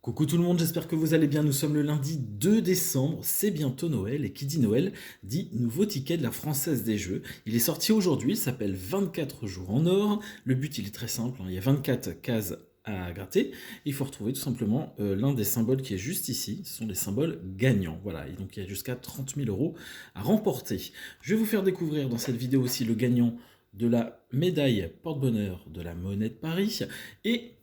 Coucou tout le monde, j'espère que vous allez bien. Nous sommes le lundi 2 décembre, c'est bientôt Noël et qui dit Noël dit nouveau ticket de la Française des Jeux. Il est sorti aujourd'hui, il s'appelle 24 jours en or. Le but il est très simple, hein, il y a 24 cases à gratter. Il faut retrouver tout simplement l'un des symboles qui est juste ici, ce sont les symboles gagnants. Voilà, et donc il y a jusqu'à 30 000 euros à remporter. Je vais vous faire découvrir dans cette vidéo aussi le gagnant de la médaille porte-bonheur de la Monnaie de Paris et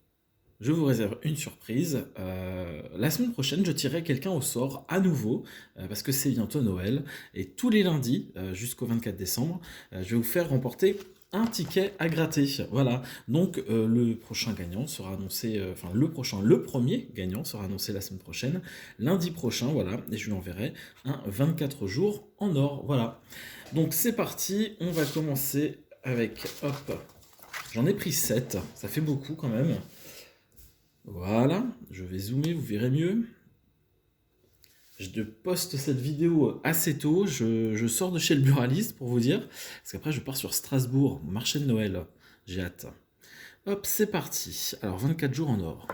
je vous réserve une surprise. La semaine prochaine, je tirerai quelqu'un au sort à nouveau, parce que c'est bientôt Noël. Et tous les lundis, jusqu'au 24 décembre, je vais vous faire remporter un ticket à gratter. Voilà. Donc le prochain gagnant sera annoncé, enfin le premier gagnant sera annoncé la semaine prochaine, lundi prochain, voilà. Et je lui enverrai un 24 jours en or. Voilà. Donc c'est parti, on va commencer avec, hop, j'en ai pris 7, ça fait beaucoup quand même. Voilà, je vais zoomer, vous verrez mieux. Je poste cette vidéo assez tôt, je sors de chez le buraliste pour vous dire, parce qu'après je pars sur Strasbourg, marché de Noël, j'ai hâte. Hop, c'est parti. Alors 24 jours en or.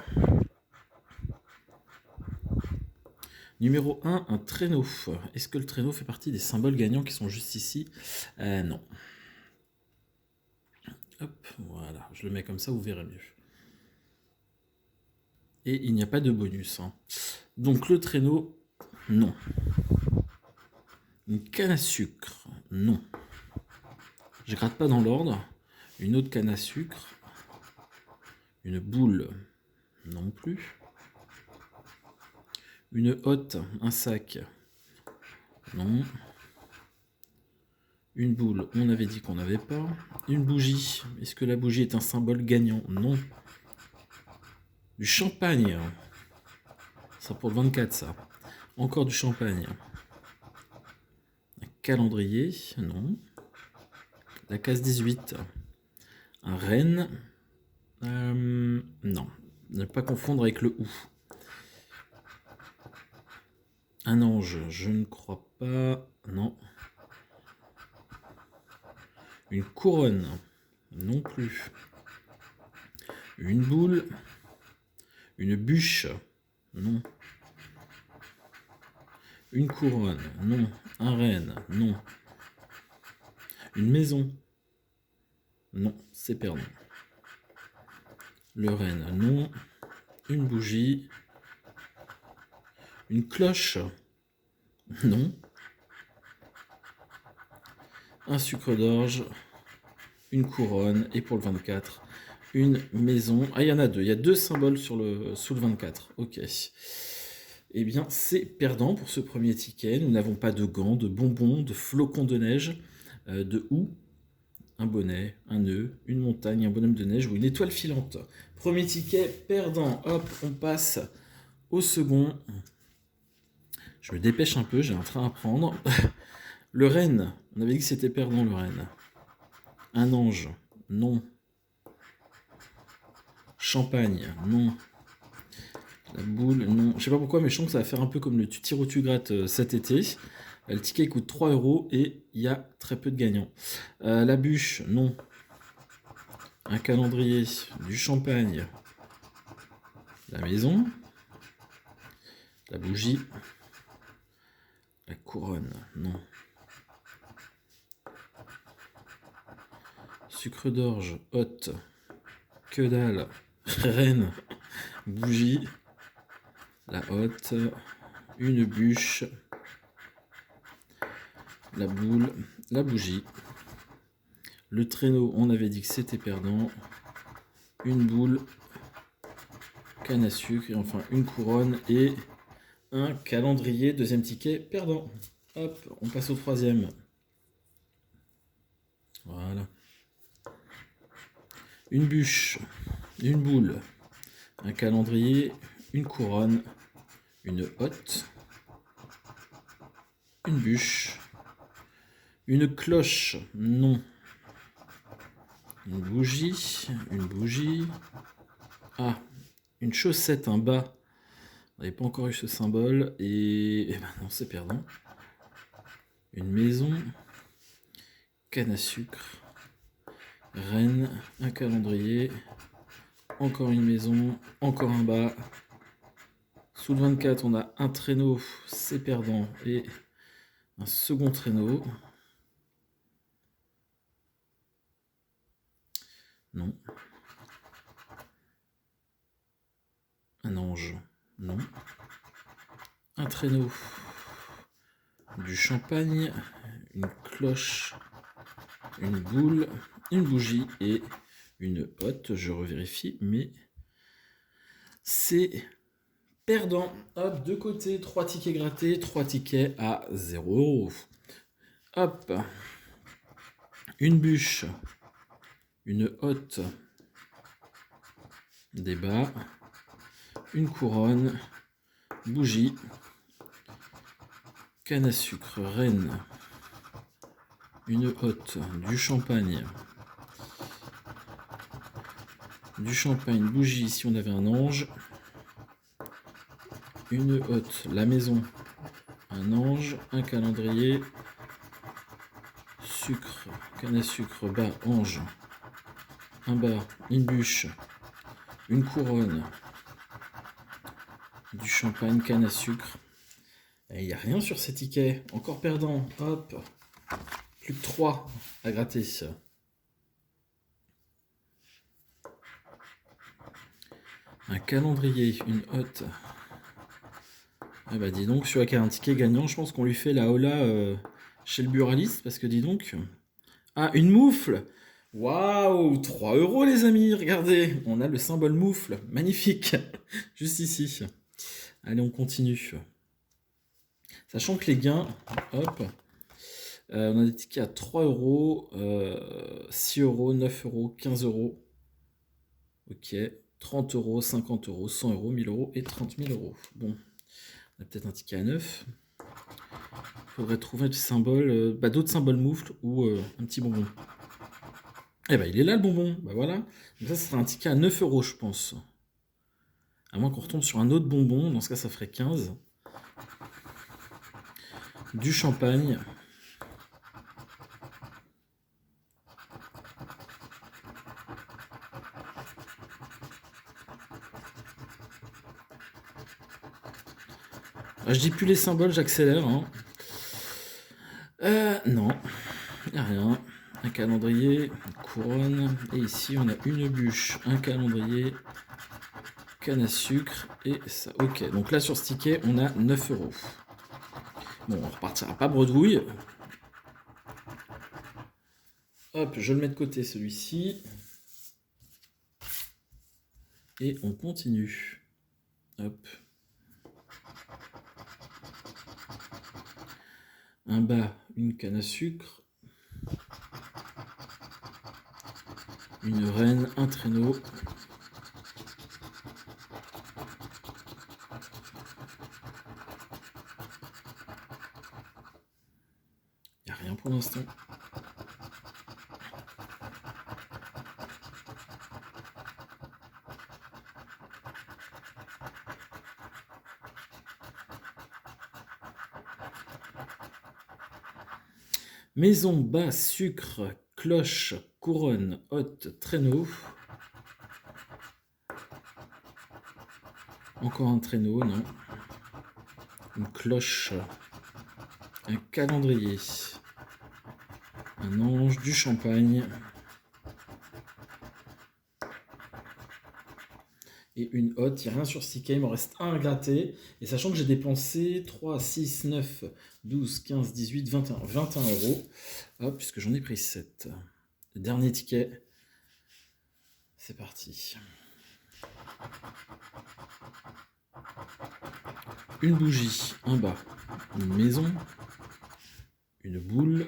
Numéro 1, un traîneau. Est-ce que le traîneau fait partie des symboles gagnants qui sont juste ici? Non. Hop, voilà, je le mets comme ça, vous verrez mieux. Et il n'y a pas de bonus, hein. Donc le traîneau, non. Une canne à sucre, non. Je gratte pas dans l'ordre. Une autre canne à sucre. Une boule, non plus. Une hotte, un sac, non. Une boule, on avait dit qu'on n'avait pas. Une bougie, est-ce que la bougie est un symbole gagnant? Non. Du champagne, ça pour le 24 ça. Encore du champagne. Un calendrier, non. La case 18. Un renne, non. Ne pas confondre avec le ou. Un ange, je ne crois pas, non. Une couronne, non plus. Une boule, une bûche, non. Une couronne, non. Un renne, non. Une maison, non, c'est perdu. Le renne, non. Une bougie. Une cloche, non. Un sucre d'orge. Une couronne. Et pour le 24, une maison. Ah, il y en a deux. Il y a deux symboles sous le 24. Ok. Eh bien, c'est perdant pour ce premier ticket. Nous n'avons pas de gants, de bonbons, de flocons de neige, de houx, un bonnet, un nœud, une montagne, un bonhomme de neige ou une étoile filante. Premier ticket perdant. Hop, on passe au second. Je me dépêche un peu, j'ai un train à prendre. Le renne, on avait dit que c'était perdant le renne. Un ange, non. Champagne, non. La boule, non. Je sais pas pourquoi, mais je sens que ça va faire un peu comme le tu tires ou tu grattes cet été. Le ticket coûte 3 € et il y a très peu de gagnants. La bûche, non. Un calendrier, du champagne. La maison. La bougie. La couronne, non. Sucre d'orge, hotte. Que dalle. Reine. Bougie. La hotte. Une bûche. La boule. La bougie. Le traîneau, on avait dit que c'était perdant. Une boule. Canne à sucre. Et enfin une couronne. Et un calendrier. Deuxième ticket perdant. Hop, on passe au troisième. Voilà. Une bûche. Une boule. Un calendrier. Une couronne. Une hotte. Une bûche. Une cloche. Non. Une bougie. Une bougie. Ah, une chaussette, un bas. On n'avait pas encore eu ce symbole. Et ben non, c'est perdant. Une maison. Canne à sucre. Reine. Un calendrier. Encore une maison. Encore un bas. Sous le 24, on a un traîneau, c'est perdant, et un second traîneau. Non. Un ange. Non. Un traîneau. Du champagne. Une cloche. Une boule. Une bougie et une hotte. Je revérifie, mais c'est perdant. Hop, de côté, 3 tickets grattés, 3 tickets à 0 €. Hop. Une bûche. Une hotte. Des bas. Une couronne. Bougie. Canne à sucre. Reine. Une hotte. Du champagne. Du champagne. Bougie si on avait un ange. Une hotte. La maison. Un ange. Un calendrier. Sucre. Canne à sucre. Bas. Ange. Un bas. Une bûche. Une couronne. Du champagne. Canne à sucre. Il n'y a rien sur ces tickets. Encore perdant. Hop. Plus que 3 à gratter. Un calendrier, une hotte. Ah bah dis donc, celui qui a un ticket gagnant, je pense qu'on lui fait la hola chez le buraliste, parce que dis donc... Ah, une moufle! Waouh! 3 € les amis, regardez! On a le symbole moufle, magnifique! Juste ici. Allez, on continue. Sachant que les gains, hop, on a des tickets à 3 €, 6 €, 9 €, 15 €. Ok, 30 €, 50 €, 100 €, 1000 € et 30 000 €. Bon, on a peut-être un ticket à 9. Il faudrait trouver du symbole, d'autres symboles moufles ou un petit bonbon. Eh ben, il est là le bonbon, bah voilà. Donc ça sera un ticket à 9 € je pense. À moins qu'on retombe sur un autre bonbon, dans ce cas ça ferait 15. Du champagne. Je dis plus les symboles, j'accélère. Hein. Non, il n'y a rien. Un calendrier, une couronne. Et ici, on a une bûche, un calendrier, canne à sucre et ça. Ok, donc là sur ce ticket, on a 9 €. Bon, on repartira pas bredouille. Hop, je le mets de côté celui-ci. Et on continue. Hop. Un bas, une canne à sucre. Une reine, un traîneau. Il n'y a rien pour l'instant. Maison, bas, sucre, cloche, couronne, hotte, traîneau. Encore un traîneau, non. Une cloche, un calendrier, un ange, du champagne et une hotte. Il n'y a rien sur ce ticket, il m'en reste un à gratter. Et sachant que j'ai dépensé 3, 6, 9, 12, 15, 18, 21, 21 €. Hop, puisque j'en ai pris 7. Le dernier ticket. C'est parti. Une bougie, un bas, une maison, une boule,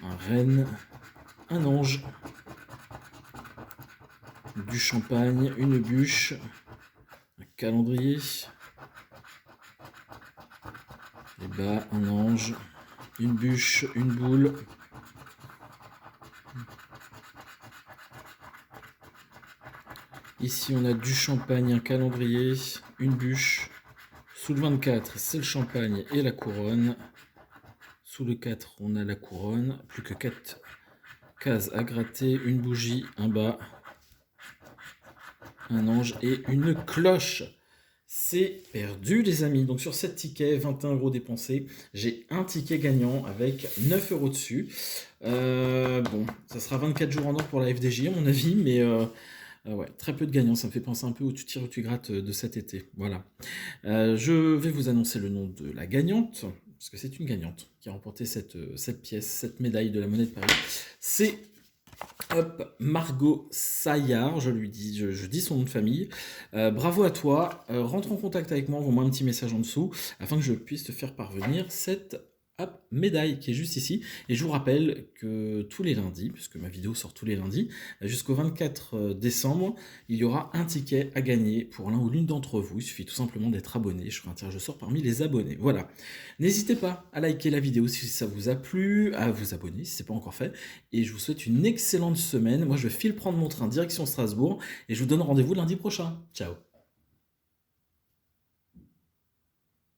un renne, un ange, du champagne, une bûche, un calendrier, les bas, un ange, une bûche, une boule, ici on a du champagne, un calendrier, une bûche. Sous le 24, c'est le champagne et la couronne. Sous le 4, on a la couronne. Plus que 4 cases à gratter. Une bougie, un bas, un ange et une cloche. C'est perdu les amis. Donc sur 7 tickets, 21 euros dépensés, j'ai un ticket gagnant avec 9 euros dessus. Bon, ça sera 24 jours en or pour la FDJ à mon avis, mais ouais, très peu de gagnants. Ça me fait penser un peu au tu tires ou tu grattes de cet été. Voilà. Je vais vous annoncer le nom de la gagnante, parce que c'est une gagnante qui a remporté cette pièce, cette médaille de la Monnaie de Paris. C'est hop, Margot Saillard, je dis son nom de famille. Bravo à toi. Rentre en contact avec moi, envoie-moi un petit message en dessous afin que je puisse te faire parvenir cette hop, médaille qui est juste ici. Et je vous rappelle que tous les lundis, puisque ma vidéo sort tous les lundis, jusqu'au 24 décembre, il y aura un ticket à gagner pour l'un ou l'une d'entre vous. Il suffit tout simplement d'être abonné. Je ferai un tirage au sort parmi les abonnés. Voilà. N'hésitez pas à liker la vidéo si ça vous a plu, à vous abonner si ce n'est pas encore fait. Et je vous souhaite une excellente semaine. Moi, je file prendre mon train direction Strasbourg et je vous donne rendez-vous lundi prochain. Ciao.